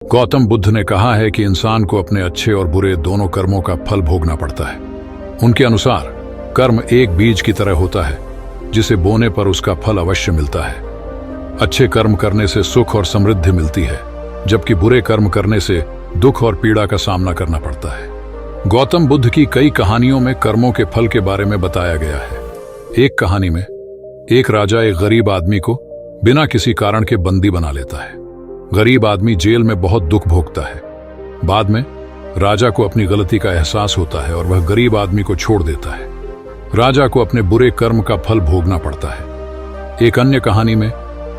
गौतम बुद्ध ने कहा है कि इंसान को अपने अच्छे और बुरे दोनों कर्मों का फल भोगना पड़ता है। उनके अनुसार कर्म एक बीज की तरह होता है जिसे बोने पर उसका फल अवश्य मिलता है। अच्छे कर्म करने से सुख और समृद्धि मिलती है, जबकि बुरे कर्म करने से दुख और पीड़ा का सामना करना पड़ता है। गौतम बुद्ध की कई कहानियों में कर्मों के फल के बारे में बताया गया है। एक कहानी में एक राजा एक गरीब आदमी को बिना किसी कारण के बंदी बना लेता है। गरीब आदमी जेल में बहुत दुख भोगता है। बाद में राजा को अपनी गलती का एहसास होता है और वह गरीब आदमी को छोड़ देता है। राजा को अपने बुरे कर्म का फल भोगना पड़ता है। एक अन्य कहानी में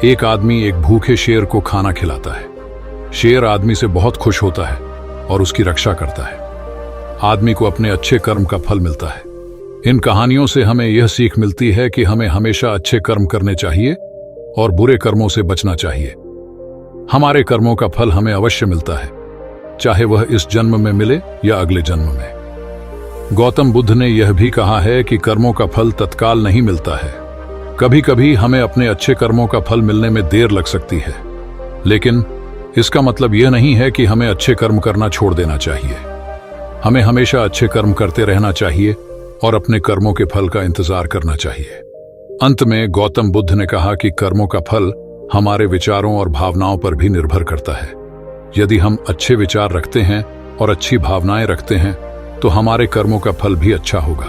एक आदमी एक भूखे शेर को खाना खिलाता है। शेर आदमी से बहुत खुश होता है और उसकी रक्षा करता है। आदमी को अपने अच्छे कर्म का फल मिलता है। इन कहानियों से हमें यह सीख मिलती है कि हमें हमेशा अच्छे कर्म करने चाहिए और बुरे कर्मों से बचना चाहिए। हमारे कर्मों का फल हमें अवश्य मिलता है, चाहे वह इस जन्म में मिले या अगले जन्म में। गौतम बुद्ध ने यह भी कहा है कि कर्मों का फल तत्काल नहीं मिलता है। कभी कभी हमें अपने अच्छे कर्मों का फल मिलने में देर लग सकती है, लेकिन इसका मतलब यह नहीं है कि हमें अच्छे कर्म करना छोड़ देना चाहिए। हमें हमेशा अच्छे कर्म करते रहना चाहिए और अपने कर्मों के फल का इंतजार करना चाहिए। अंत में गौतम बुद्ध ने कहा कि कर्मों का फल हमारे विचारों और भावनाओं पर भी निर्भर करता है। यदि हम अच्छे विचार रखते हैं और अच्छी भावनाएं रखते हैं तो हमारे कर्मों का फल भी अच्छा होगा।